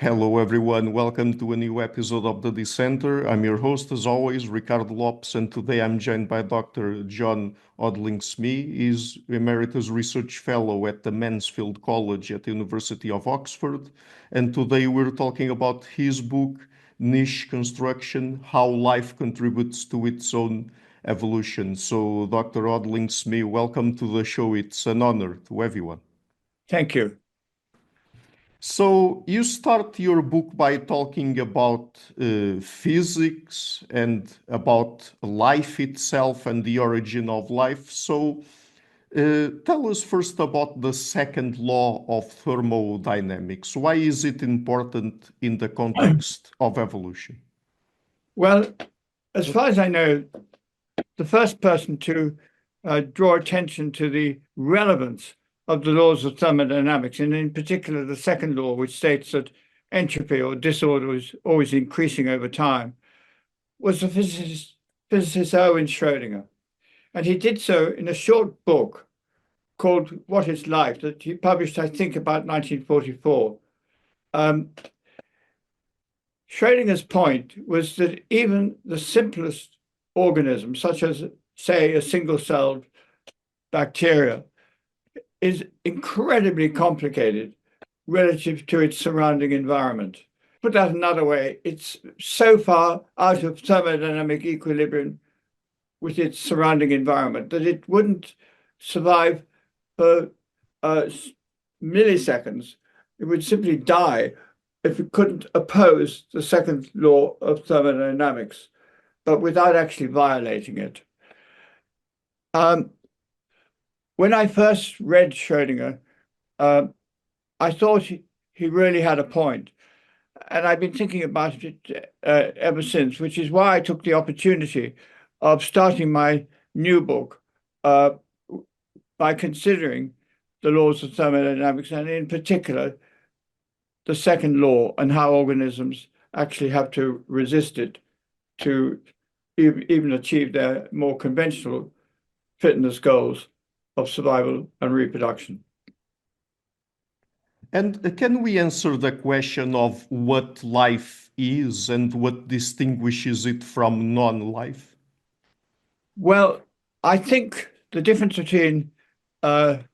Hello, everyone. Welcome to a new episode of the Dissenter. I'm your host, as always, Ricardo Lopes, and today I'm joined by Dr. John Odling-Smee. He's Emeritus Research Fellow at the Mansfield College at the University of Oxford. And today we're talking about his book, Niche Construction, How Life Contributes to Its Own Evolution. So, Dr. Odling-Smee, welcome to the show. It's an honor to everyone. Thank you. So you start your book by talking about physics and about life itself and the origin of life. So tell us first about the second law of thermodynamics. Why is it important in the context of evolution? Well, as far as I know, the first person to draw attention to the relevance of the laws of thermodynamics, and in particular the second law, which states that entropy or disorder is always increasing over time, was the physicist Erwin Schrödinger. And he did so in a short book called What is Life, that he published, I think, about 1944. Schrödinger's point was that even the simplest organism, such as, say, a single-celled bacteria, is incredibly complicated relative to its surrounding environment. Put that another way, it's so far out of thermodynamic equilibrium with its surrounding environment that it wouldn't survive for milliseconds. It would simply die if it couldn't oppose the second law of thermodynamics, but without actually violating it. When I first read Schrödinger, I thought he really had a point. And I've been thinking about it ever since, which is why I took the opportunity of starting my new book by considering the laws of thermodynamics, and in particular, the second law and how organisms actually have to resist it to even achieve their more conventional fitness goals of survival and reproduction. And can we answer the question of what life is and what distinguishes it from non-life? Well, I think the difference between life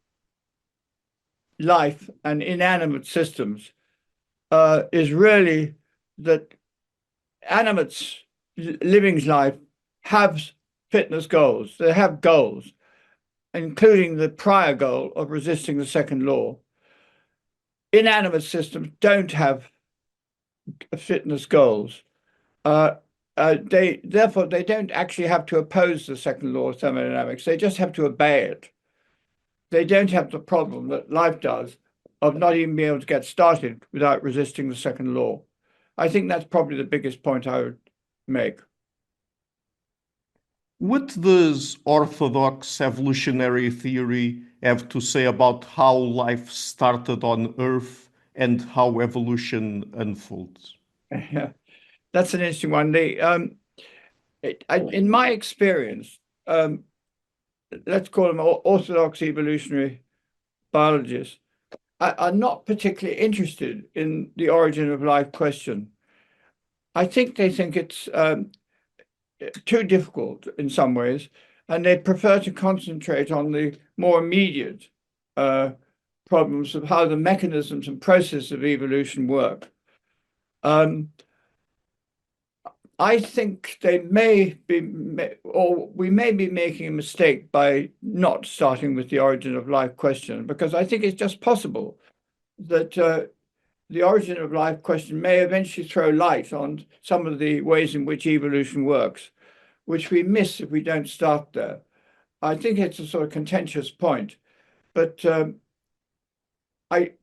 and inanimate systems is really that animates, living's life, have fitness goals. They have goals, including the prior goal of resisting the second law. Inanimate systems don't have fitness goals. Therefore, they don't actually have to oppose the second law of thermodynamics. They just have to obey it. They don't have the problem that life does of not even being able to get started without resisting the second law. I think that's probably the biggest point I would make. What does orthodox evolutionary theory have to say about how life started on Earth and how evolution unfolds? Yeah, that's an interesting one. In my experience, let's call them orthodox evolutionary biologists, are not particularly interested in the origin of life question. I think they think it's too difficult in some ways, and they prefer to concentrate on the more immediate problems of how the mechanisms and processes of evolution work. I think they may be, or we may be making a mistake by not starting with the origin of life question, because I think it's just possible that the origin of life question may eventually throw light on some of the ways in which evolution works, which we miss if we don't start there. I think it's a sort of contentious point, but I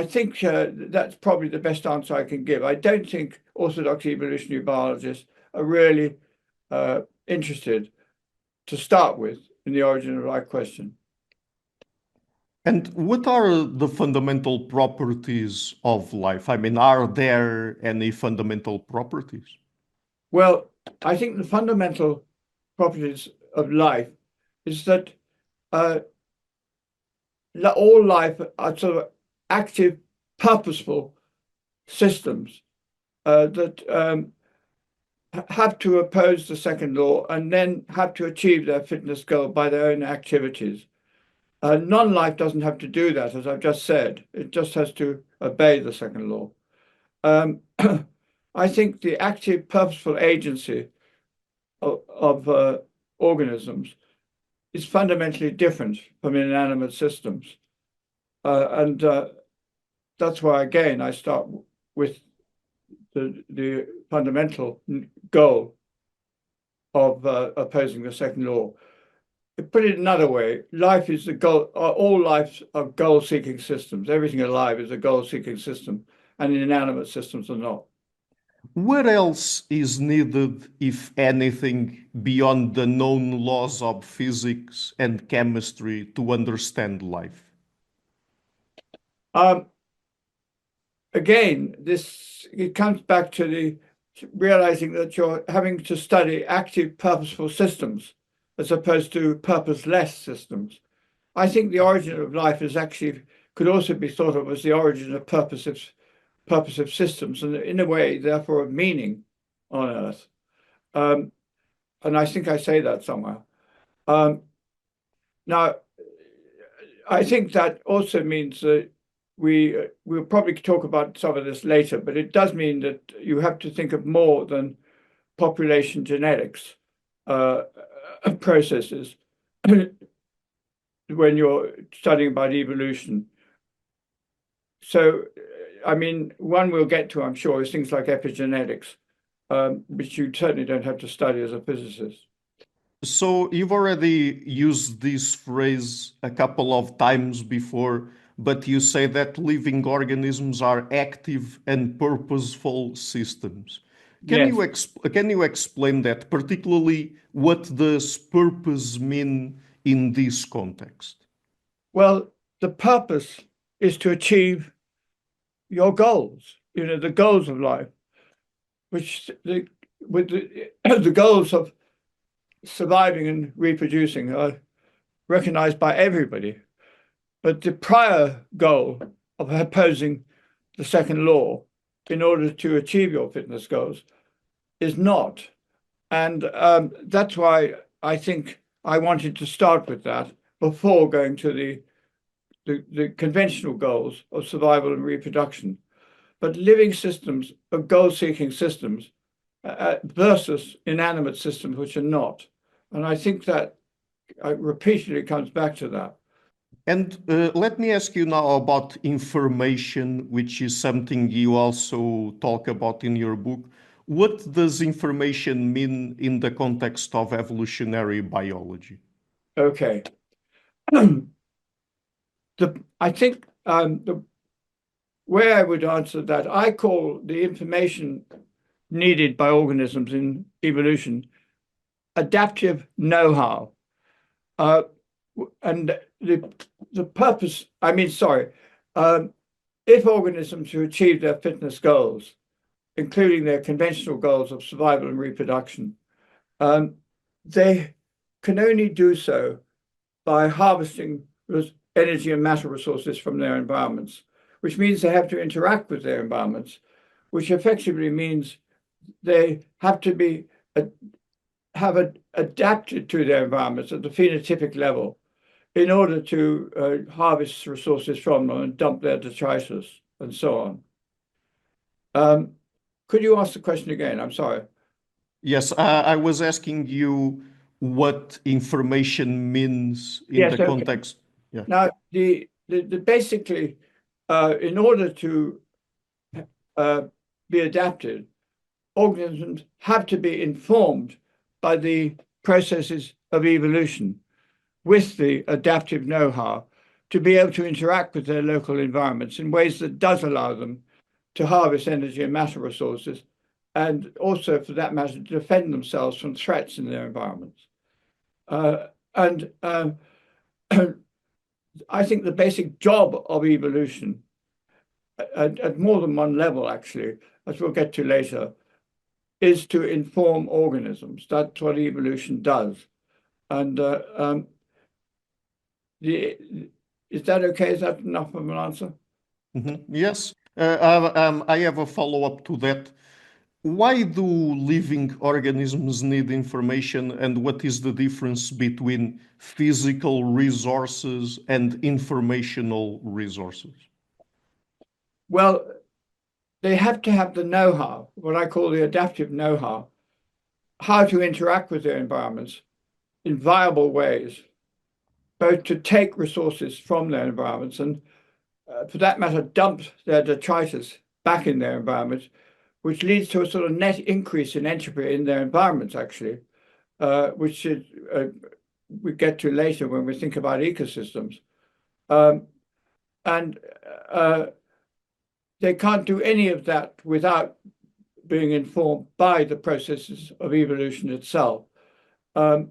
think that's probably the best answer I can give. I don't think orthodox evolutionary biologists are really interested to start with in the origin of life question. And what are the fundamental properties of life? I mean, are there any fundamental properties? Well, I think the fundamental properties of life is that all life are sort of active purposeful systems that have to oppose the second law and then have to achieve their fitness goal by their own activities. Non-life doesn't have to do that, as I've just said. It just has to obey the second law. I think the active, purposeful agency of organisms is fundamentally different from inanimate systems. And that's why, again, I start with the fundamental goal of opposing the second law. To put it another way, life is the goal. All lives are goal-seeking systems. Everything alive is a goal-seeking system, and inanimate systems are not. What else is needed, if anything, beyond the known laws of physics and chemistry to understand life? Again, it comes back to realizing that you're having to study active, purposeful systems as opposed to purposeless systems. I think the origin of life could also be thought of as the origin of purposive systems, and in a way, therefore, of meaning on Earth. And I think I say that somewhere. Now, I think that also means that we'll probably talk about some of this later, but it does mean that you have to think of more than population genetics processes when you're studying about evolution. So, I mean, one we'll get to, I'm sure, is things like epigenetics, which you certainly don't have to study as a physicist. So you've already used this phrase a couple of times before, but you say that living organisms are active and purposeful systems. Yes. Can you explain that, particularly what does purpose mean in this context? Well, the purpose is to achieve your goals, the goals of life, with the goals of surviving and reproducing are recognized by everybody. But the prior goal of opposing the second law in order to achieve your fitness goals is not. And that's why I think I wanted to start with that before going to the conventional goals of survival and reproduction. But living systems are goal-seeking systems versus inanimate systems, which are not. And I think that repeatedly comes back to that. And let me ask you now about information, which is something you also talk about in your book. What does information mean in the context of evolutionary biology? Okay. I think the way I would answer that, I call the information needed by organisms in evolution adaptive know-how. And the purpose, if organisms to achieve their fitness goals, including their conventional goals of survival and reproduction, they can only do so by harvesting energy and matter resources from their environments, which means they have to interact with their environments, which effectively means they have to adapted to their environments at the phenotypic level in order to harvest resources from them and dump their detritus and so on. Could you ask the question again? I'm sorry. Yes, I was asking you what information means in Yes, the okay. context. Yeah. Now, basically, in order to be adapted, organisms have to be informed by the processes of evolution with the adaptive know-how to be able to interact with their local environments in ways that does allow them to harvest energy and matter resources, and also, for that matter, to defend themselves from threats in their environments. And I think the basic job of evolution, at more than one level, actually, as we'll get to later, is to inform organisms. That's what evolution does. And is that okay? Is that enough of an answer? Yes. I have a follow-up to that. Why do living organisms need information, and what is the difference between physical resources and informational resources? Well, they have to have the know-how, what I call the adaptive know-how, how to interact with their environments in viable ways, both to take resources from their environments and, for that matter, dump their detritus back in their environments, which leads to a sort of net increase in entropy in their environments, actually, which is, we get to later when we think about ecosystems. Um, and they can't do any of that without being informed by the processes of evolution itself. Um,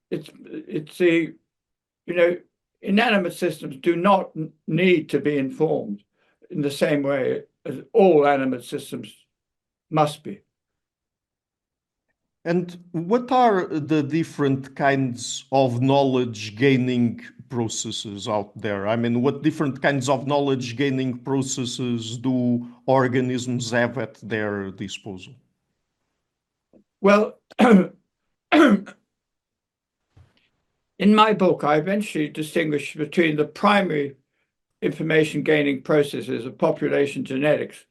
it's the, inanimate systems do not need to be informed in the same way as all animate systems must be. And what are the different kinds of knowledge gaining processes out there? I mean, what different kinds of knowledge gaining processes do organisms have at their disposal? Well, in my book, I eventually distinguish between the primary information gaining processes of population genetics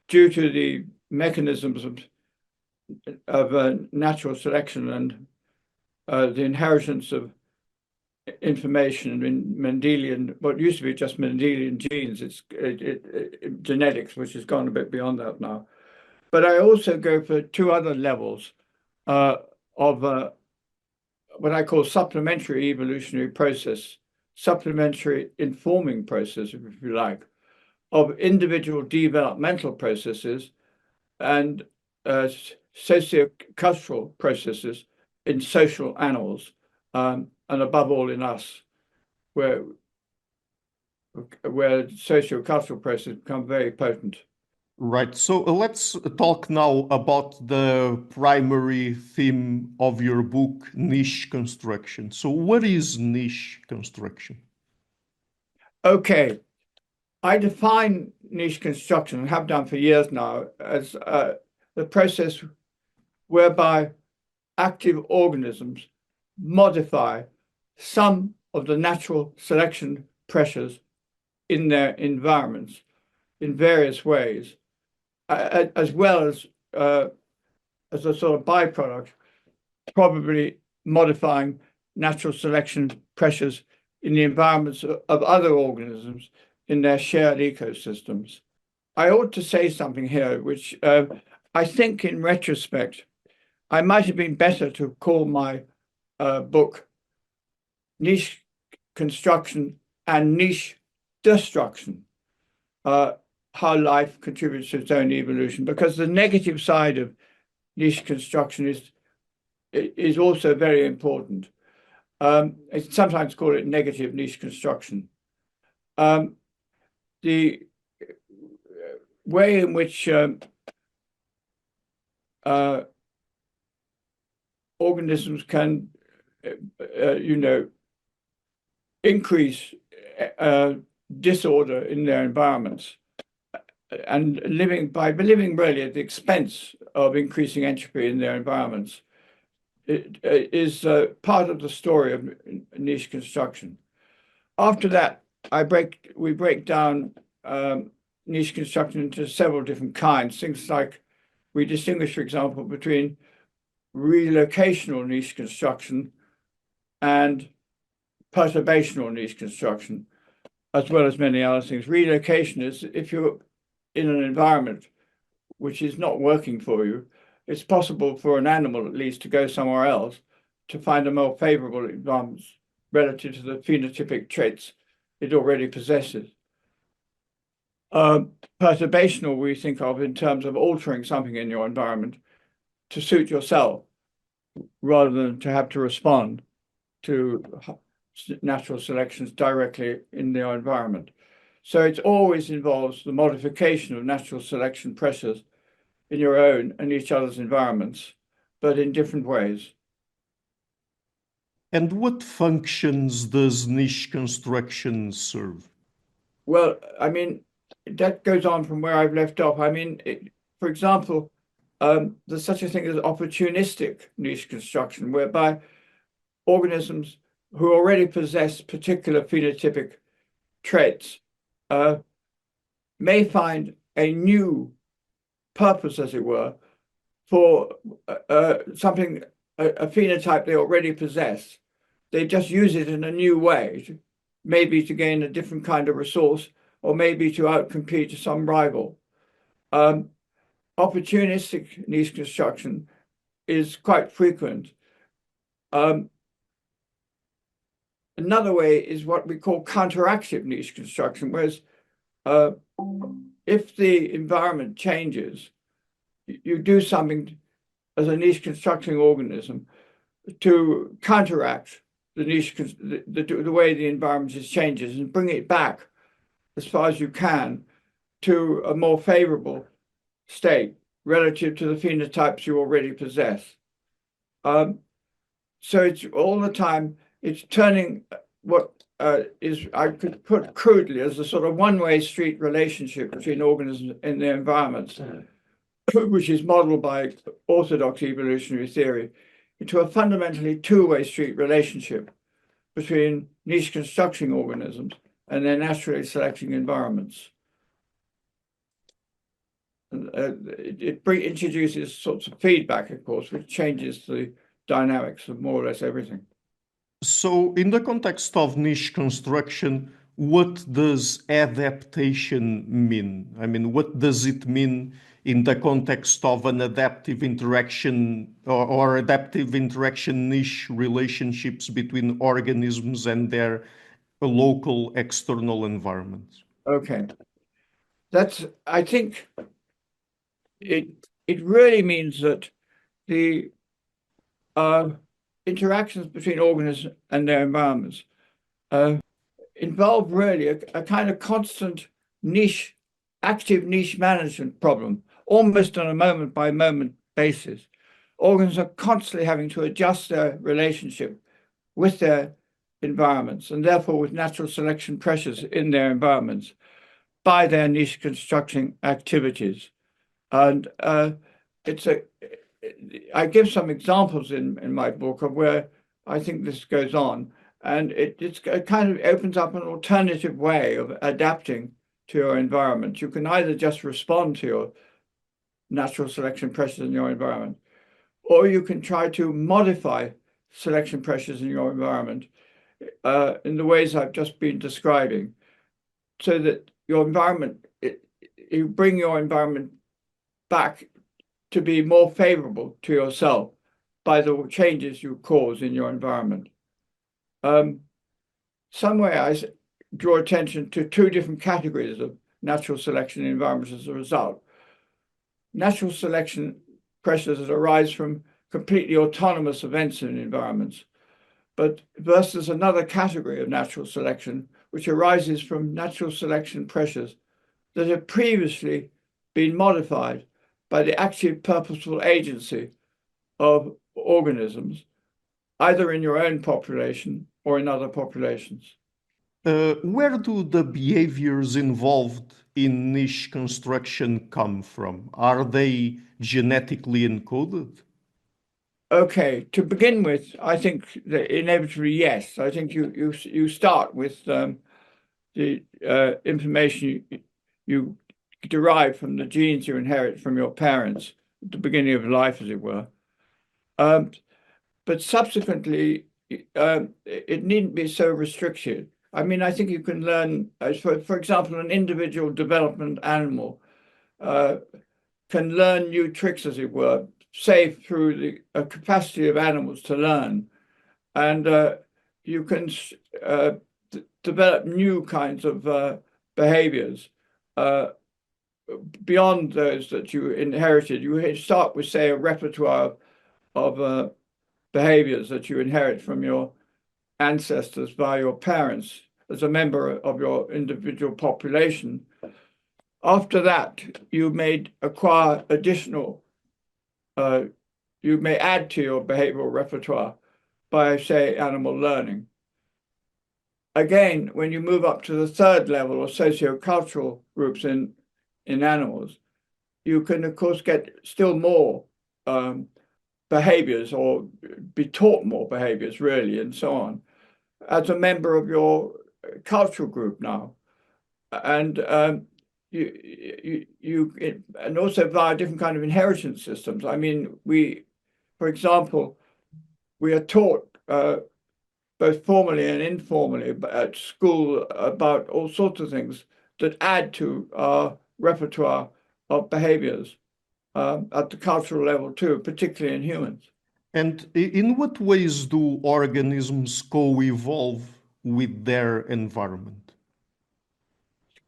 due to the mechanisms of natural selection and the inheritance of information in Mendelian, what used to be just Mendelian genes, it's genetics, which has gone a bit beyond that now. But I also go for two other levels of what I call supplementary evolutionary process, supplementary informing process, if you like, of individual developmental processes and sociocultural processes in social animals, and above all in us, where sociocultural processes become very potent. Right. So let's talk now about the primary theme of your book, niche construction. So, what is niche construction? Okay, I define niche construction, and have done for years now, as the process whereby active organisms modify some of the natural selection pressures in their environments in various ways, as well as a sort of byproduct, probably modifying natural selection pressures in the environments of other organisms in their shared ecosystems. I ought to say something here, which I think in retrospect, I might have been better to call my book Niche Construction and Niche Destruction, how life contributes to its own evolution, because the negative side of niche construction is also very important. It's sometimes called it negative niche construction. The way in which organisms can, increase disorder in their environments and living really at the expense of increasing entropy in their environments. It is part of the story of niche construction. After that, we break down niche construction into several different kinds. Things like we distinguish, for example, between relocational niche construction and perturbational niche construction, as well as many other things. Relocation is if you're in an environment which is not working for you, it's possible for an animal at least to go somewhere else to find a more favorable environment relative to the phenotypic traits it already possesses. Perturbational we think of in terms of altering something in your environment to suit yourself rather than to have to respond to natural selections directly in their environment. So it always involves the modification of natural selection pressures in your own and each other's environments, but in different ways. And what functions does niche construction serve? Well, I mean, that goes on from where I've left off. I mean, for example, there's such a thing as opportunistic niche construction, whereby organisms who already possess particular phenotypic traits may find a new purpose, as it were, for something, a phenotype they already possess. They just use it in a new way, maybe to gain a different kind of resource, or maybe to outcompete some rival. Opportunistic niche construction is quite frequent. Another way is what we call counteractive niche construction, whereas if the environment changes, you do something as a niche constructing organism to counteract the niche, the way the environment changes, and bring it back as far as you can to a more favorable state relative to the phenotypes you already possess. So it's all the time, it's turning what is, I could put crudely, as a sort of one-way street relationship between organisms and their environments, which is modeled by orthodox evolutionary theory, into a fundamentally two-way street relationship between niche constructing organisms and their naturally selecting environments. It introduces sorts of feedback, of course, which changes the dynamics of more or less everything. So, in the context of niche construction, what does adaptation mean? I mean, what does it mean in the context of an adaptive interaction or adaptive interaction niche relationships between organisms and their local external environments? Okay, I think it really means that the interactions between organisms and their environments involve really a kind of constant niche, active niche management problem, almost on a moment by moment basis. Organisms are constantly having to adjust their relationship with their environments, and therefore with natural selection pressures in their environments, by their niche constructing activities. And I give some examples in my book of where I think this goes on. And it kind of opens up an alternative way of adapting to your environment. You can either just respond to your natural selection pressures in your environment, or you can try to modify selection pressures in your environment in the ways I've just been describing, so that your environment, you bring your environment back to be more favorable to yourself by the changes you cause in your environment. Somewhere I draw attention to two different categories of natural selection environments as a result. Natural selection pressures that arise from completely autonomous events in environments, but versus another category of natural selection, which arises from natural selection pressures that have previously been modified by the active purposeful agency of organisms, either in your own population or in other populations. Where do the behaviors involved in niche construction come from? Are they genetically encoded? Okay, to begin with, I think that inevitably, yes. I think you start with the information you derive from the genes you inherit from your parents at the beginning of life, as it were. But subsequently, it needn't be so restricted. I mean, I think you can learn, for example, an individual development animal can learn new tricks, as it were, say through the capacity of animals to learn. And you can develop new kinds of behaviors beyond those that you inherited. You start with, say, a repertoire of behaviors that you inherit from your ancestors by your parents as a member of your individual population. After that, you may acquire additional, you may add to your behavioral repertoire by, say, animal learning. again, when you move up to the third level of sociocultural groups in animals, you can, of course, get still more behaviors or be taught more behaviors, really, and so on, as a member of your cultural group now. And and also via different kind of inheritance systems. I mean, for example, we are taught both formally and informally at school about all sorts of things that add to our repertoire of behaviors at the cultural level too, particularly in humans. And in what ways do organisms co-evolve with their environment?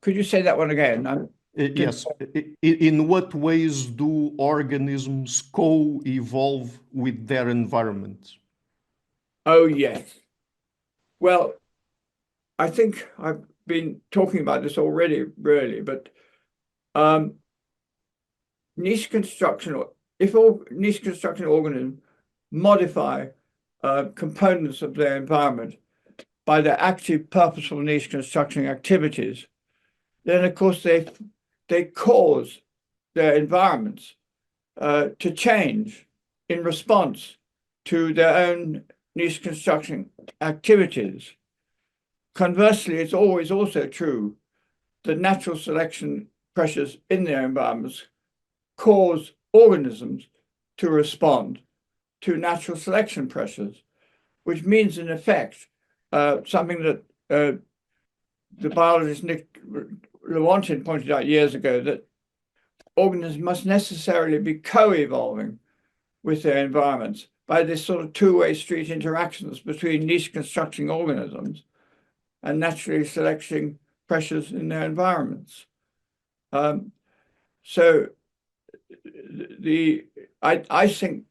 Could you say that one again? Yes. In what ways do organisms co-evolve with their environment? Oh, yes. Well, I think I've been talking about this already, really, but niche construction, if all niche construction organisms modify components of their environment by their active, purposeful niche construction activities, then of course they cause their environments to change in response to their own niche construction activities. Conversely, it's always also true that natural selection pressures in their environments cause organisms to respond to natural selection pressures, which means, in effect, something that the biologist Nick Lewontin pointed out years ago, that organisms must necessarily be co-evolving with their environments by this sort of two-way street interactions between niche constructing organisms and naturally selecting pressures in their environments. So I think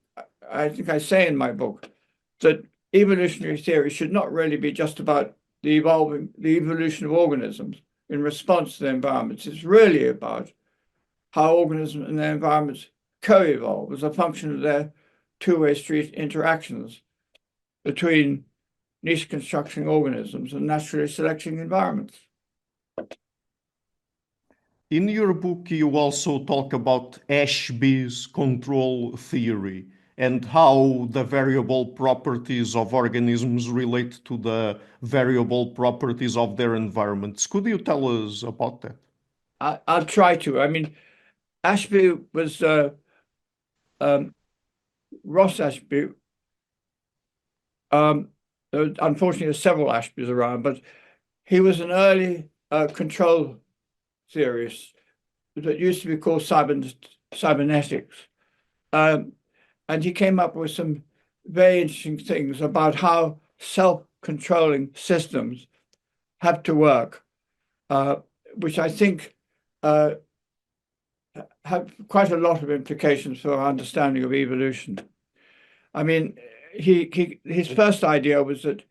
I say in my book that evolutionary theory should not really be just about the evolution of organisms in response to their environments. It's really about how organisms and their environments co-evolve as a function of their two-way street interactions between niche constructing organisms and naturally selecting environments. In your book, you also talk about Ashby's control theory and how the variable properties of organisms relate to the variable properties of their environments. Could you tell us about that? I'll try to. I mean, Ashby was Ross Ashby. Unfortunately, there's several Ashbys around, but he was an early control theorist that used to be called cybernetics. And he came up with some very interesting things about how self-controlling systems have to work, which I think have quite a lot of implications for our understanding of evolution. I mean, his first idea was that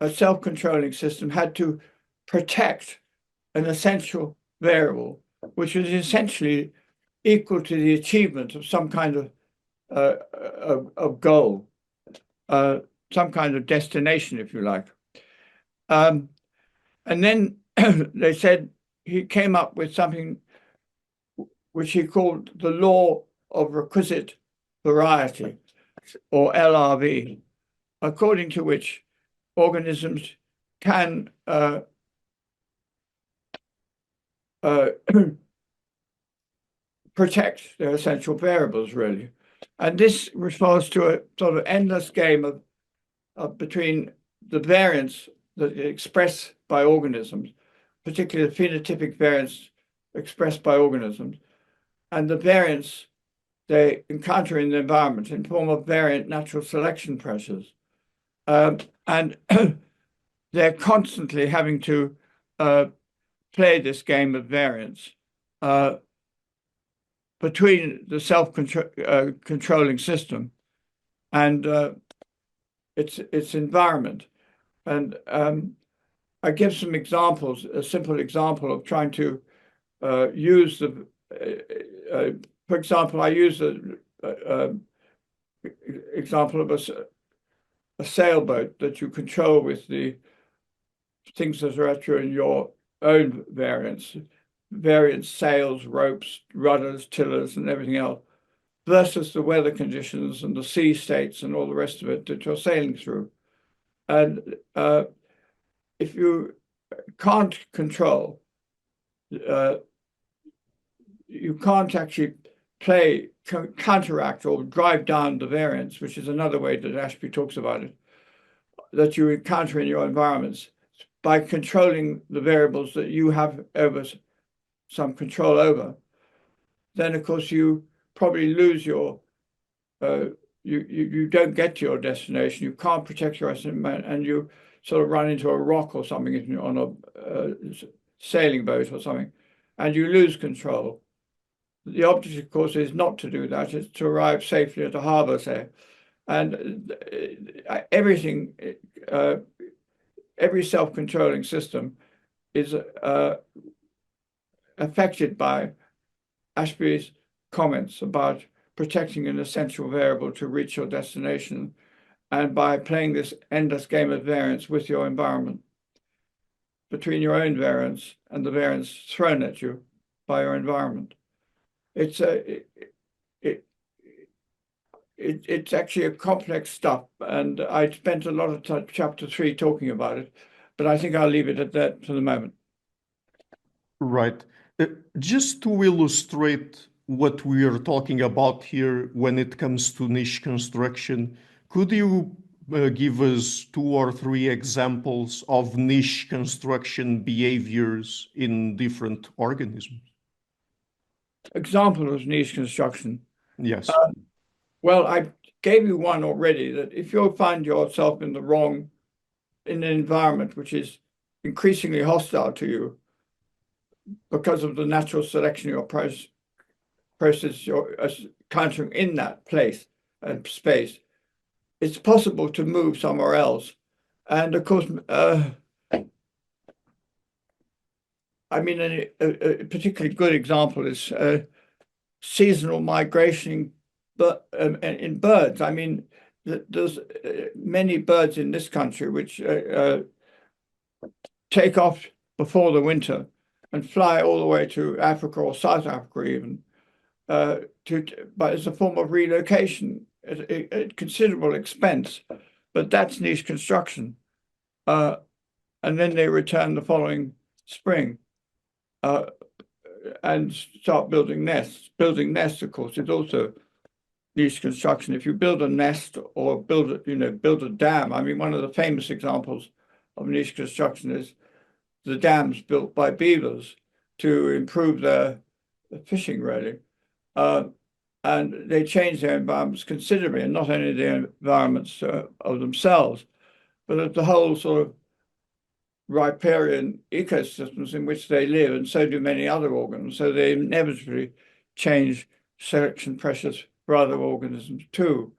a self-controlling system had to protect an essential variable, which was essentially equal to the achievement of some kind of goal, some kind of destination, if you like. And then they said he came up with something which he called the law of requisite variety, or LRV, according to which organisms can protect their essential variables, really. And this refers to a sort of endless game of between the variance that are expressed by organisms, particularly the phenotypic variance expressed by organisms, and the variance they encounter in the environment in form of variant natural selection pressures. And they're constantly having to play this game of variance between the self-controlling system and its environment. And I give some examples, a simple example of trying to use the, for example, I use the example of a sailboat that you control with the things that are true in your own variance, sails, ropes, rudders, tillers, and everything else, versus the weather conditions and the sea states and all the rest of it that you're sailing through. And if you can't control, you can't actually counteract or drive down the variance, which is another way that Ashby talks about it, that you encounter in your environments by controlling the variables that you have over some control over. Then, of course, you probably lose your you don't get to your destination. You can't protect your destination, and you sort of run into a rock or something on a sailing boat or something, and you lose control. The object, of course, is not to do that. It's to arrive safely at a harbour, say, and everything, every self-controlling system is affected by Ashby's comments about protecting an essential variable to reach your destination, and by playing this endless game of variance with your environment, between your own variance and the variance thrown at you by your environment. It's actually a complex stuff, and I spent a lot of time, chapter 3 talking about it, but I think I'll leave it at that for the moment. Right. Just to illustrate what we are talking about here when it comes to niche construction, could you give us 2 or 3 examples of niche construction behaviors in different organisms? Example of niche construction. Yes. Well, I gave you one already, that if you find yourself in an environment which is increasingly hostile to you because of the natural selection of your process you're encountering in that place and space, it's possible to move somewhere else. And of course, I mean, a particularly good example is seasonal migration, but in birds. I mean, there's many birds in this country which take off before the winter and fly all the way to Africa or South Africa even, but it's a form of relocation at considerable expense. But that's niche construction. And then they return the following spring and start building nests. Building nests, of course, is also niche construction. If you build a nest or build a dam, I mean, one of the famous examples of niche construction is the dams built by beavers to improve their fishing, really. And they change their environments considerably, and not only the environments of themselves, but of the whole sort of riparian ecosystems in which they live, and so do many other organisms. So they inevitably change selection pressures for other organisms too.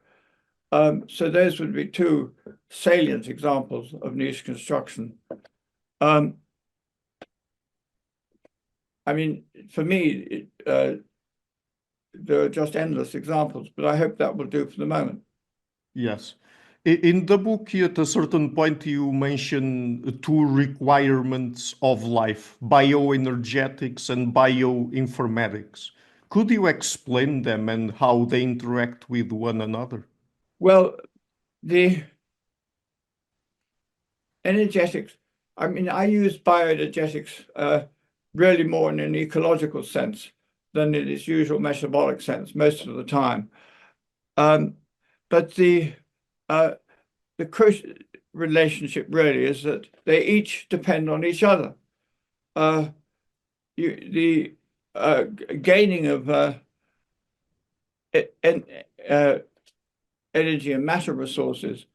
So those would be 2 salient examples of niche construction. I mean, for me, there are just endless examples, but I hope that will do for the moment. Yes. In the book, at a certain point, you mention 2 requirements of life, bioenergetics and bioinformatics. Could you explain them and how they interact with one another? Well, the energetics, I mean, I use bioenergetics really more in an ecological sense than in its usual metabolic sense most of the time. But the crucial relationship really is that they each depend on each other. The gaining of energy and matter resources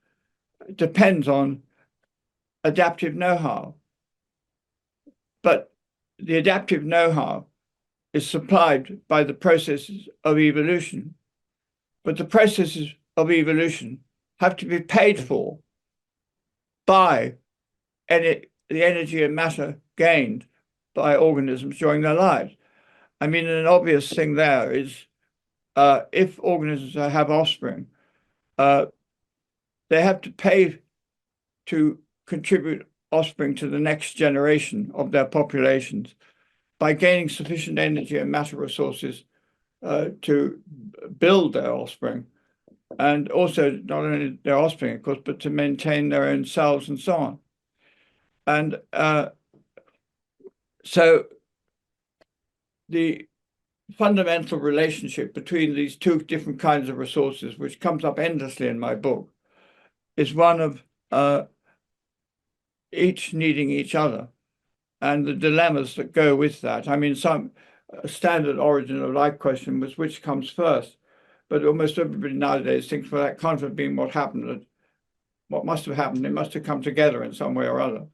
depends on adaptive know-how. But the adaptive know-how is supplied by the processes of evolution. But the processes of evolution have to be paid for by the energy and matter gained by organisms during their lives. I mean, an obvious thing there is if organisms have offspring, they have to pay to contribute offspring to the next generation of their populations by gaining sufficient energy and matter resources to build their offspring, and also not only their offspring, of course, but to maintain their own selves and so on. And so the fundamental relationship between these two different kinds of resources, which comes up endlessly in my book, is one of each needing each other and the dilemmas that go with that. I mean, some standard origin of life question was which comes first, but almost everybody nowadays thinks, well, that can't have been what happened. What must have happened, it must have come together in some way or other,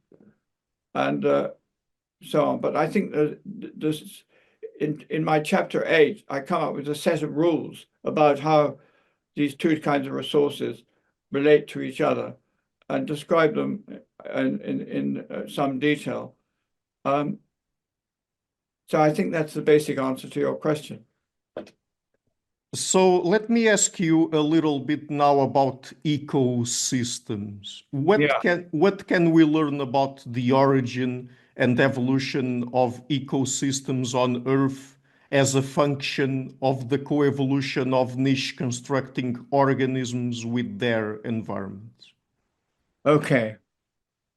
and so on. But I think that this, in my chapter 8, I come up with a set of rules about how these two kinds of resources relate to each other and describe them in some detail. So I think that's the basic answer to your question. So let me ask you a little bit now about ecosystems. What can we learn about the origin and evolution of ecosystems on Earth as a function of the coevolution of niche constructing organisms with their environments? Okay,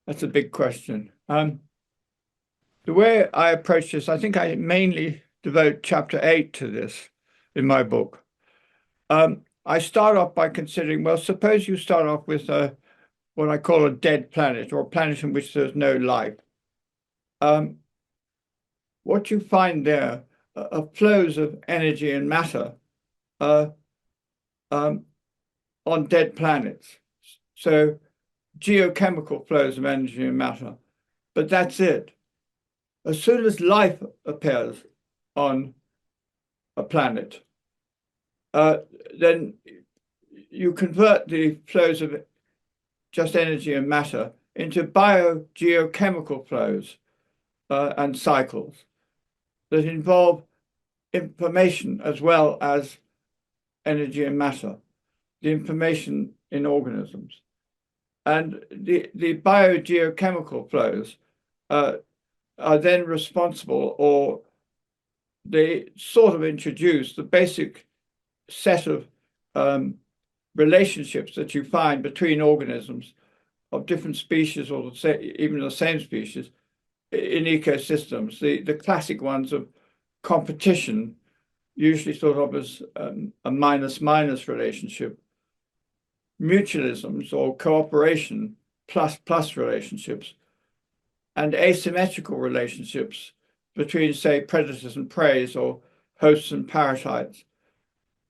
that's a big question. The way I approach this, I think I mainly devote chapter 8 to this in my book. I start off by considering, well, suppose you start off with what I call a dead planet, or a planet in which there's no life. What you find there are flows of energy and matter on dead planets. So geochemical flows of energy and matter, but that's it. As soon as life appears on a planet, then you convert the flows of just energy and matter into biogeochemical flows and cycles that involve information as well as energy and matter, the information in organisms. And the biogeochemical flows are then responsible, or they sort of introduce the basic set of relationships that you find between organisms of different species, or even the same species, in ecosystems. The classic ones of competition, usually thought of as a minus-minus relationship, mutualisms or cooperation, plus-plus relationships, and asymmetrical relationships between, say, predators and prey, or hosts and parasites,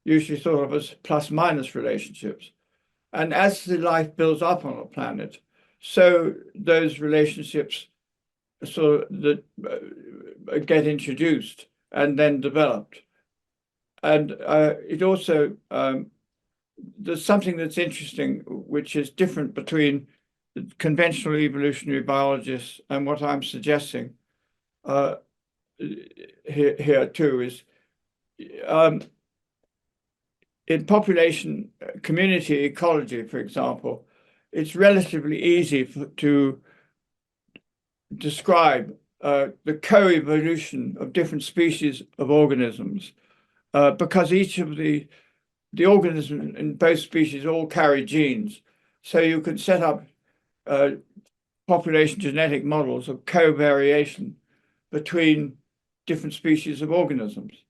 usually thought of as plus-minus relationships. And as the life builds up on a planet, so those relationships sort of get introduced and then developed. And it also, there's something that's interesting, which is different between the conventional evolutionary biologists and what I'm suggesting here too, is in population community ecology, for example, it's relatively easy to describe the co-evolution of different species of organisms because each of the organisms in both species all carry genes. So you can set up population genetic models of co-variation between different species of organisms.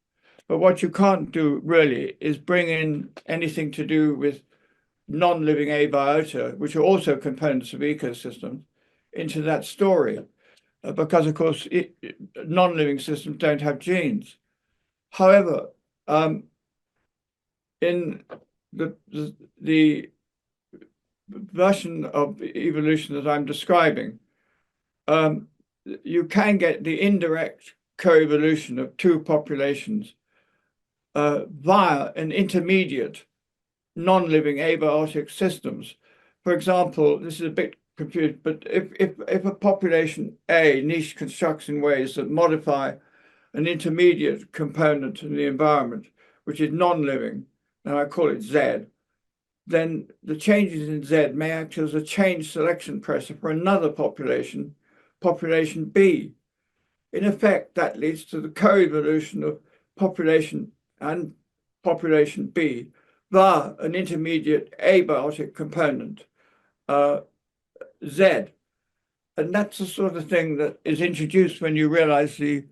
But what you can't do really is bring in anything to do with non-living abiota, which are also components of ecosystems, into that story. Because, of course, non-living systems don't have genes. However, in the version of evolution that I'm describing, you can get the indirect co-evolution of two populations via an intermediate non-living abiotic systems. For example, this is a bit confused, but if a population A niche constructs in ways that modify an intermediate component in the environment, which is non-living, and I call it Z, then the changes in Z may act as a change selection pressure for another population, population B. In effect, that leads to the co-evolution of population and population B via an intermediate abiotic component, Z. And that's the sort of thing that is introduced when you realize the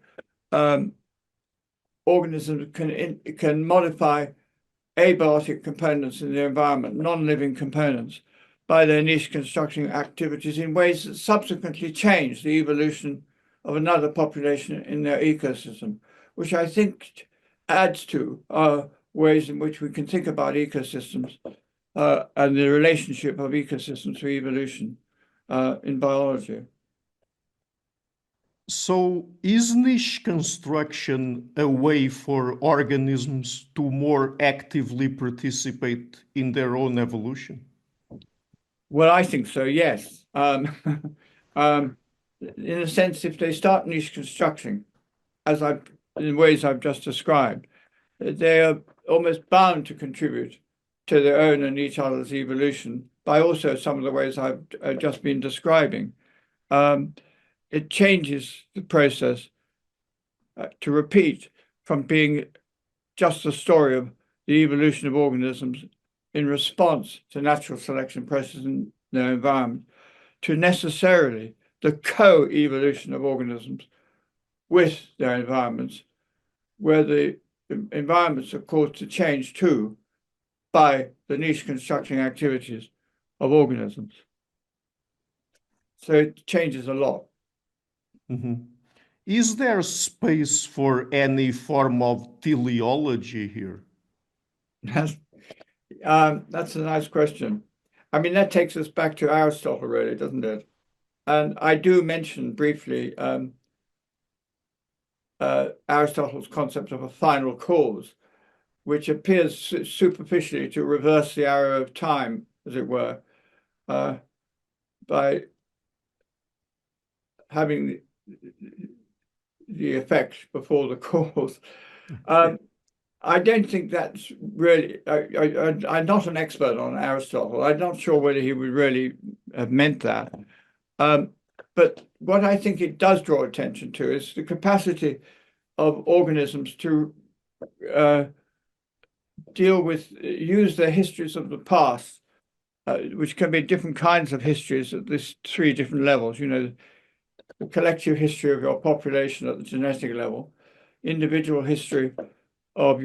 organisms can modify abiotic components in their environment, non-living components, by their niche constructing activities in ways that subsequently change the evolution of another population in their ecosystem, which I think adds to ways in which we can think about ecosystems and the relationship of ecosystems to evolution in biology. So is niche construction a way for organisms to more actively participate in their own evolution? Well, I think so, yes. In a sense, if they start niche constructing, in ways I've just described, they are almost bound to contribute to their own and each other's evolution by also some of the ways I've just been describing. It changes the process to repeat from being just a story of the evolution of organisms in response to natural selection processes in their environment to necessarily the co-evolution of organisms with their environments, where the environments are caused to change too by the niche constructing activities of organisms. So it changes a lot. Mm-hmm. Is there space for any form of teleology here? That's a nice question. I mean, that takes us back to Aristotle, really, doesn't it? And I do mention briefly Aristotle's concept of a final cause, which appears superficially to reverse the arrow of time, as it were, by having the effect before the cause. I don't think that's really, I'm not an expert on Aristotle. I'm not sure whether he would really have meant that. But what I think it does draw attention to is the capacity of organisms to use their histories of the past, which can be different kinds of histories at these three different levels, the collective history of your population at the genetic level, individual history of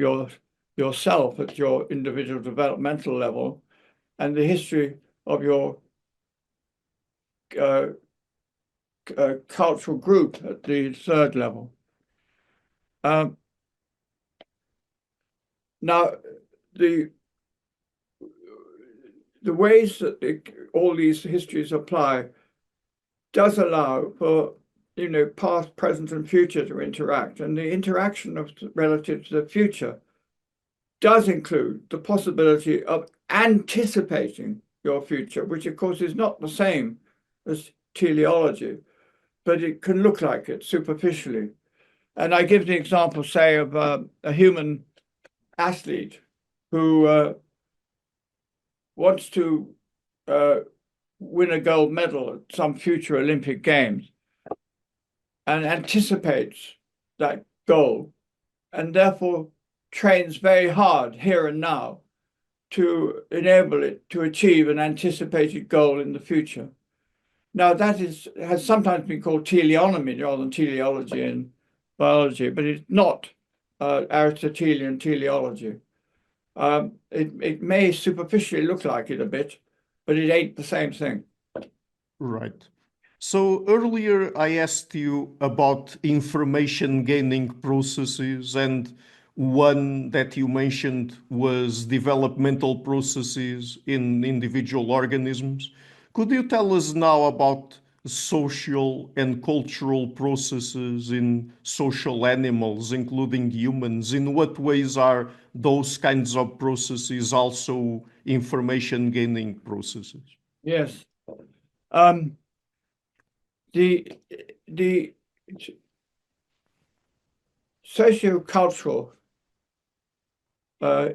yourself at your individual developmental level, and the history of your cultural group at the third level. Now, the ways that all these histories apply does allow for past, present, and future to interact, and the interaction relative to the future does include the possibility of anticipating your future, which of course is not the same as teleology, but it can look like it superficially. And I give the example, say, of a human athlete who wants to win a gold medal at some future Olympic Games and anticipates that goal and therefore trains very hard here and now to enable it to achieve an anticipated goal in the future. Now, that has sometimes been called teleonomy rather than teleology in biology, but it's not Aristotelian teleology. It may superficially look like it a bit, but it ain't the same thing. Right. So earlier I asked you about information gaining processes, and one that you mentioned was developmental processes in individual organisms. Could you tell us now about social and cultural processes in social animals, including humans? In what ways are those kinds of processes also information gaining processes? Yes. The sociocultural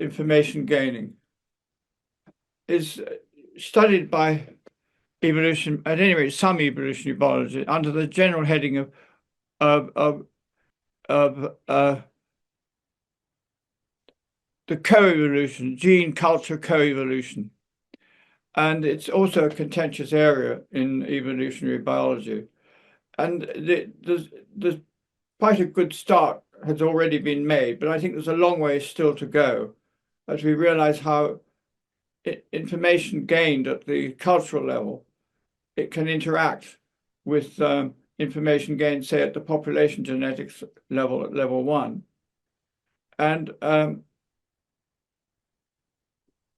information gaining is studied by evolution, at any rate, some evolutionary biology, under the general heading of the coevolution, gene culture coevolution. And it's also a contentious area in evolutionary biology. And there's quite a good start has already been made, but I think there's a long way still to go as we realize how information gained at the cultural level, it can interact with information gained, say, at the population genetics level at level 1. And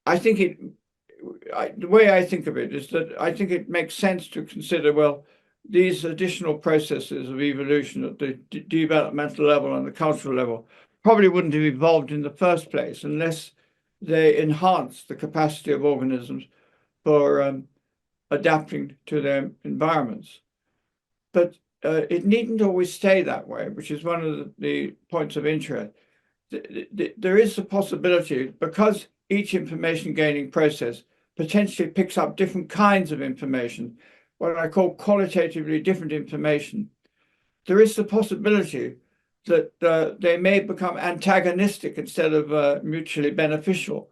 I think the way I think of it is that I think it makes sense to consider, well, these additional processes of evolution at the developmental level and the cultural level probably wouldn't have evolved in the first place unless they enhance the capacity of organisms for adapting to their environments. But it needn't always stay that way, which is one of the points of interest. There is the possibility, because each information gaining process potentially picks up different kinds of information, what I call qualitatively different information, there is the possibility that they may become antagonistic instead of mutually beneficial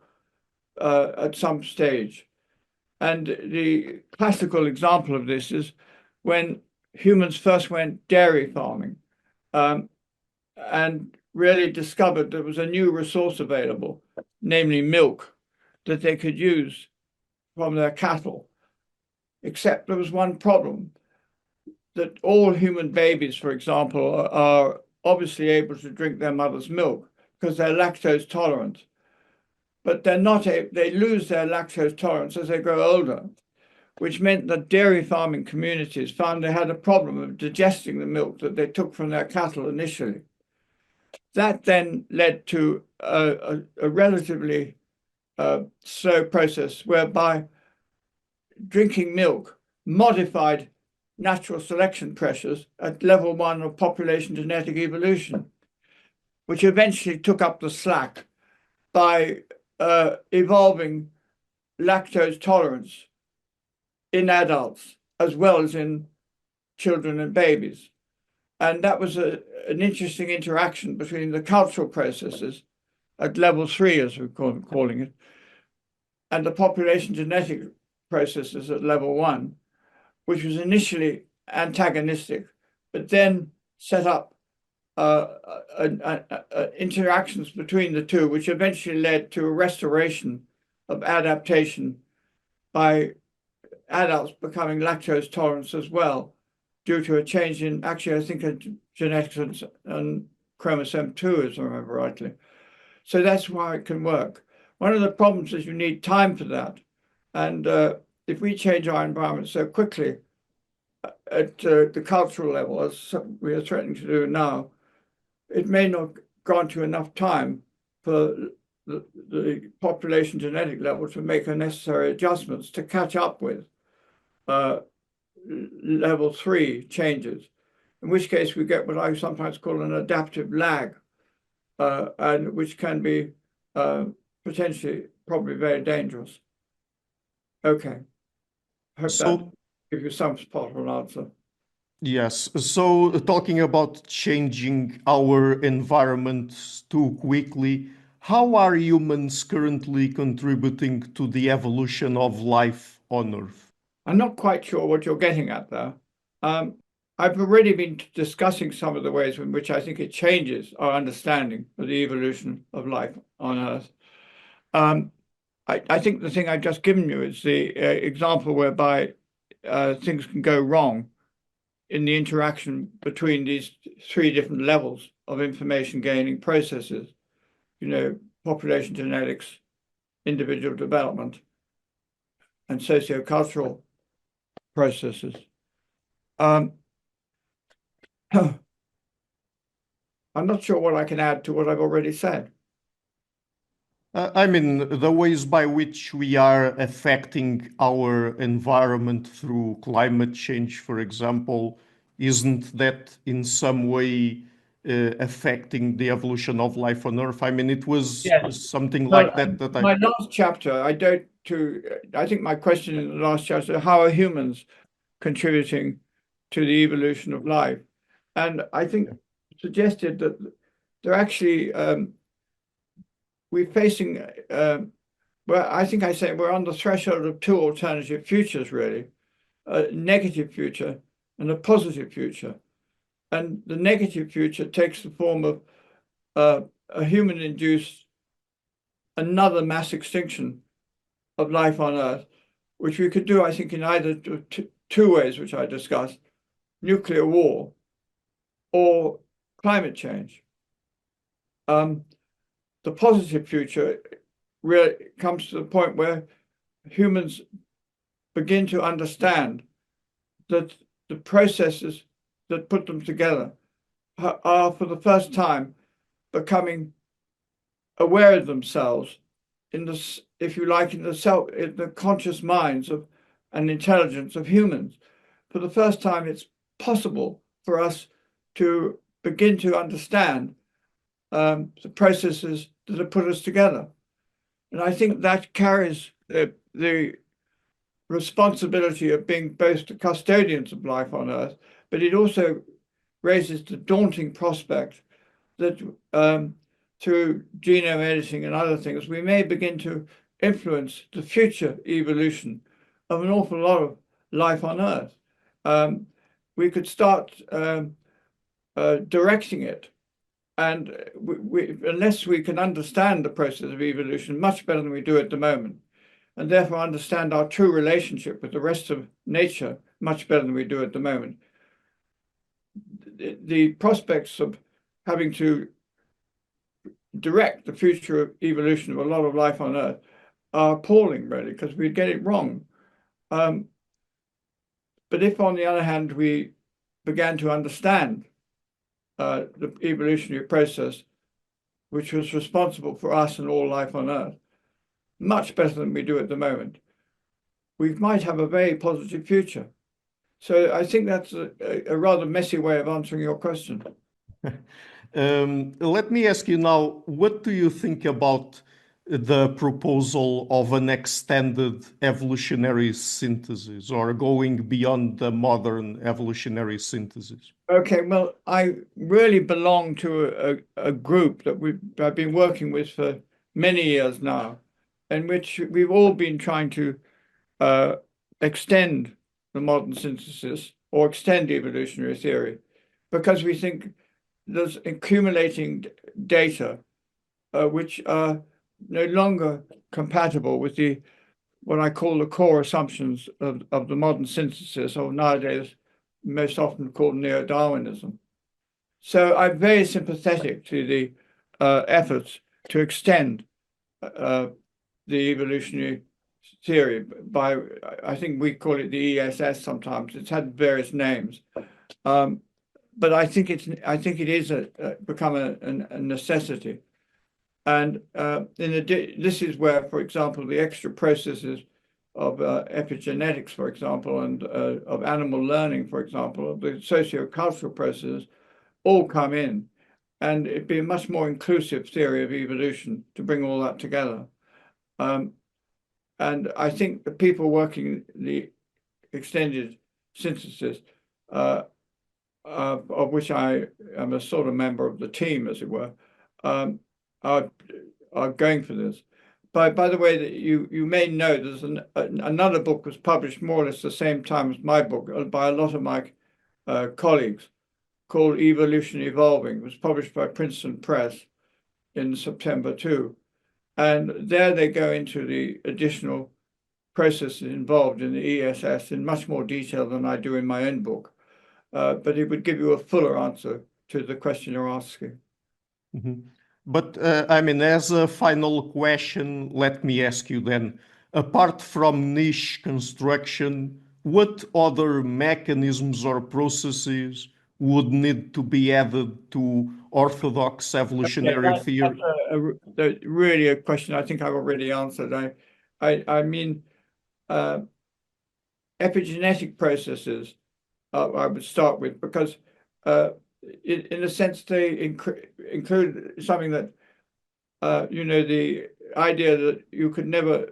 at some stage. And the classical example of this is when humans first went dairy farming and really discovered there was a new resource available, namely milk, that they could use from their cattle. Except there was one problem, that all human babies, for example, are obviously able to drink their mother's milk because they're lactose tolerant. But they're not they lose their lactose tolerance as they grow older, which meant that dairy farming communities found they had a problem of digesting the milk that they took from their cattle initially. That then led to a relatively slow process whereby drinking milk modified natural selection pressures at level 1 of population genetic evolution, which eventually took up the slack by evolving lactose tolerance in adults as well as in children and babies. And that was an interesting interaction between the cultural processes at level 3, as we're calling it, and the population genetic processes at level 1, which was initially antagonistic, but then set up interactions between the two, which eventually led to a restoration of adaptation by adults becoming lactose tolerant as well, due to a change in, actually, I think, genetics and chromosome 2, as I remember rightly. So that's why it can work. One of the problems is you need time for that. And if we change our environment so quickly at the cultural level, as we are threatening to do now, it may not grant you enough time for the population genetic level to make the necessary adjustments to catch up with level 3 changes, in which case we get what I sometimes call an adaptive lag, and which can be potentially probably very dangerous. Okay. Hope that So, gives you some possible answer. yes. So, talking about changing our environment too quickly, how are humans currently contributing to the evolution of life on Earth? I'm not quite sure what you're getting at there. I've already been discussing some of the ways in which I think it changes our understanding of the evolution of life on Earth. I think the thing I've just given you is the example whereby things can go wrong in the interaction between these 3 different levels of information gaining processes, population genetics, individual development, and sociocultural processes. I'm not sure what I can add to what I've already said. I mean, the ways by which we are affecting our environment through climate change, for example, isn't that in some way affecting the evolution of life on Earth? I mean, it was Yes. something Well, like that that my last chapter, I think my question in the last chapter, how are humans contributing to the evolution of life? And I think suggested that they're actually, we're facing, well, I think I say we're on the threshold of two alternative futures, really, a negative future and a positive future. And the negative future takes the form of a human-induced another mass extinction of life on Earth, which we could do, I think, in either two ways, which I discussed, nuclear war or climate change. The positive future really comes to the point where humans begin to understand that the processes that put them together are, for the first time, becoming aware of themselves in the, if you like, in the conscious minds of and intelligence of humans. For the first time, it's possible for us to begin to understand the processes that have put us together. And I think that carries the responsibility of being both the custodians of life on Earth, but it also raises the daunting prospect that through genome editing and other things, we may begin to influence the future evolution of an awful lot of life on Earth. We could start directing it. And unless we can understand the process of evolution much better than we do at the moment, and therefore understand our true relationship with the rest of nature much better than we do at the moment, the prospects of having to direct the future evolution of a lot of life on Earth are appalling, really, because we get it wrong. But if, on the other hand, we began to understand the evolutionary process, which was responsible for us and all life on Earth, much better than we do at the moment, we might have a very positive future. So I think that's a rather messy way of answering your question. Let me ask you now, what do you think about the proposal of an extended evolutionary synthesis or going beyond the modern evolutionary synthesis? Okay, well, I really belong to a group that I've been working with for many years now, in which we've all been trying to extend the modern synthesis or extend evolutionary theory, because we think there's accumulating data which are no longer compatible with what I call the core assumptions of the modern synthesis, or nowadays most often called neo-Darwinism. So I'm very sympathetic to the efforts to extend the evolutionary theory by, I think we call it the ESS sometimes. It's had various names. But I think it is become a necessity, and this is where, for example, the extra processes of epigenetics, for example, and of animal learning, for example, of the sociocultural processes, all come in, and it'd be a much more inclusive theory of evolution to bring all that together. And I think the people working the extended synthesis, of which I am a sort of member of the team, as it were, are going for this. By the way, that you may know, there's another book was published more or less the same time as my book by a lot of my colleagues, called Evolution Evolving. It was published by Princeton Press in September too. And there they go into the additional processes involved in the ESS in much more detail than I do in my own book. But it would give you a fuller answer to the question you're asking. Mm-hmm. But I mean, as a final question, let me ask you then, apart from niche construction, what other mechanisms or processes would need to be added to orthodox evolutionary theory? That's really a question I think I've already answered. I mean, epigenetic processes I would start with, because in a sense, they include something that, the idea that you could never,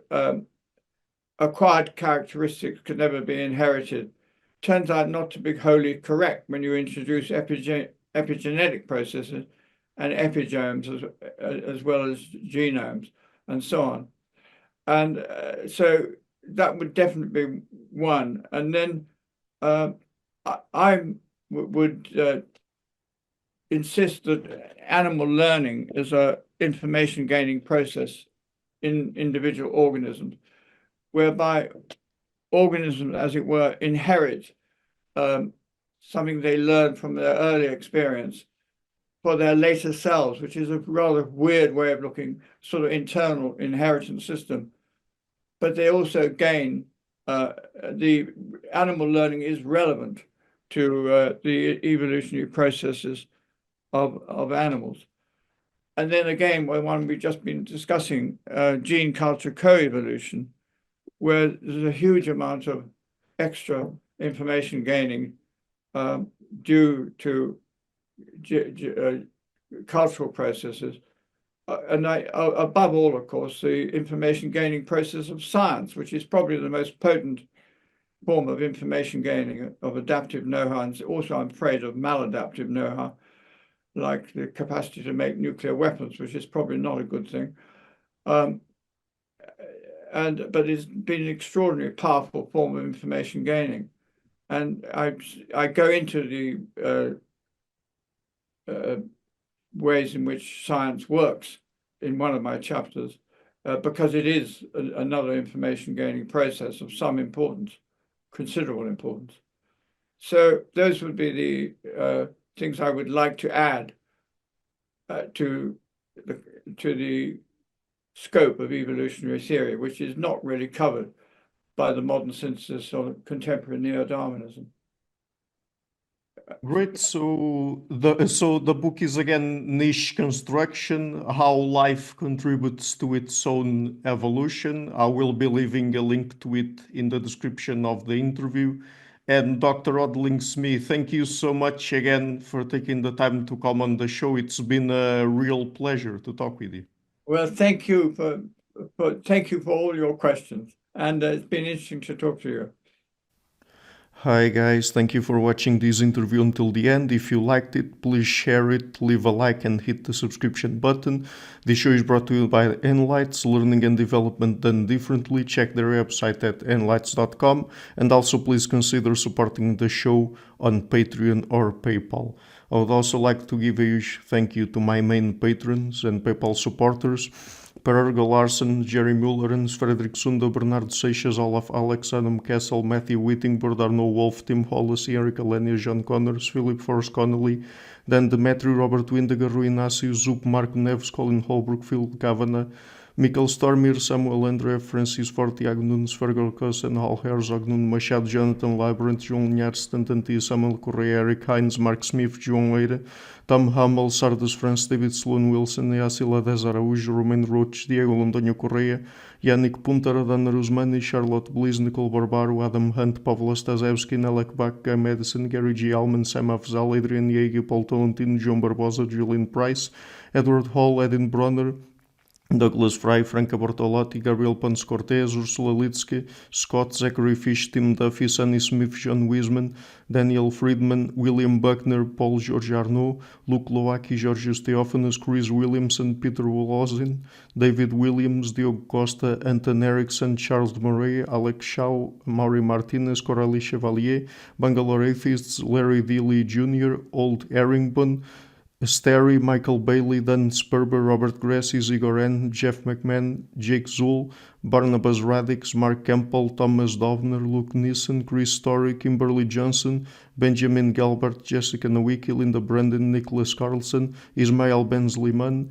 acquired characteristics could never be inherited, turns out not to be wholly correct when you introduce epigenetic processes and epigenes as well as genomes and so on. And so that would definitely be one. And then I would insist that animal learning is a information gaining process in individual organisms, whereby organisms, as it were, inherit something they learn from their early experience for their later selves, which is a rather weird way of looking, sort of internal inheritance system. But they also gain, the animal learning is relevant to the evolutionary processes of animals. And then again, one we've just been discussing, gene culture coevolution, where there's a huge amount of extra information gaining due to cultural processes. And above all, of course, the information gaining process of science, which is probably the most potent form of information gaining of adaptive know-how, and also, I'm afraid, of maladaptive know-how, like the capacity to make nuclear weapons, which is probably not a good thing. But it's been an extraordinarily powerful form of information gaining. And I go into the ways in which science works in one of my chapters, because it is another information gaining process of some importance, considerable importance. So those would be the things I would like to add to the scope of evolutionary theory, which is not really covered by the modern synthesis of contemporary neo-Darwinism. Great. So the book is again niche construction, how life contributes to its own evolution. I will be leaving a link to it in the description of the interview. And Dr. Odling-Smee, thank you so much again for taking the time to come on the show. It's been a real pleasure to talk with you. Well, thank you for all your questions, and it's been interesting to talk to you. Hi guys, thank you for watching this interview until the end. If you liked it, please share it, leave a like and hit the subscription button. This show is brought to you by Enlights, Learning and Development Done Differently. Check their website at enlights.com, and also please consider supporting the show on Patreon or PayPal. I would also like to give a huge thank you to my main patrons and PayPal supporters: Per Ergo Larsen, Jerry Muller, Hans Fredrik Sunda, Bernardo Seixas, Olaf Alex, Adam Kessel, Matthew Whittingbird, Arno Wolf, Tim Hollis, Eric Alenia, John Connors, Philip Forrest Connolly, Dan Demetri, Robert Windiger, Rui Inácio, Zup, Marco Neves, Colin Holbrook, Phil Kavanagh, Mikkel Stormir, Samuel André, Francis Fort, Tiago Nunes, Fergal Kossen, Hal Herzog, Nuno Machado, Jonathan Librant, João Linhares, Stantantia, Samuel Correia, Eric Hines, Mark Smith, João Eira, Tom Hummel, Sardas France, David Sloan Wilson, Yacila Dez Araújo, Romain Roach, Diego Londonho Correia, Yannick Punter, Adana Rusmani, Charlotte Bliss, Nicole Barbaro, Adam Hunt, Pavlo Stasevski, Nelek Bach, Guy Madison, Gary G. Alman, Sam Afzal, Adrian Yeager, Paul Tolentino, João Barbosa, Julian Price, Edward Hall, Edin Bronner, Douglas Fry, Franca Bortolotti, Gabriel Ponce Cortez, Ursula Litsky, Scott, Zachary Fish, Tim Duffy, Sonny Smith, John Wiseman, Daniel Friedman, William Buckner, Paul George Arnaud, Luke Lowacki, Georgios Theophanos, Chris Williamson, Peter Wolozin, David Williams, Diogo Costa, Anton Erickson, Charles Murray, Alex Shaw, Maury Martinez, Coralie Chevalier, Bangalore Atheists, Larry Dealey Jr., Old Erringbone, Sterry, Michael Bailey, Dan Sperber, Robert Grassi, Igor N., Jeff McMahon, Jake Zool, Barnabas Radix, Mark Campbell, Thomas Dovner, Luke Nissen, Chris Story, Kimberly Johnson, Benjamin Galbert, Jessica Nowicki, Linda Brandon, Nicholas Carlson, Ismail Benzliman,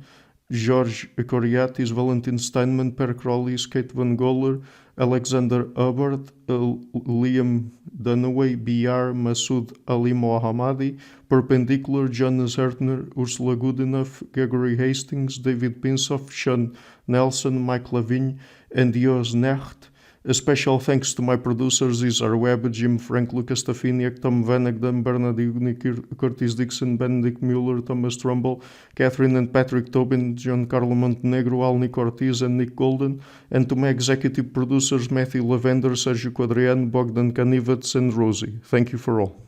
George Coriatis, Valentin Steinman, Per Crowley, Kate Van Goller, Alexander Hubbard, Liam Dunaway, BR, Masood Ali Mohammadi, Perpendicular, Jonas Hertner, Ursula Goodenough, Gregory Hastings, David Pinsoff, Sean Nelson, Mike Lavigne, and Dios Necht, A special thanks to my producers Isar Webb, Jim Frank, Lucas Stafiniak, Tom Vanagdam, Bernard Unic, Curtis Dixon, Benedict Mueller, Thomas Trumbull, Catherine and Patrick Tobin, Giancarlo Montenegro, Alnick Ortiz and Nick Golden, and to my executive producers Matthew Lavender, Sergio Quadriano, Bogdan Kanivets and Rosie. Thank you for all.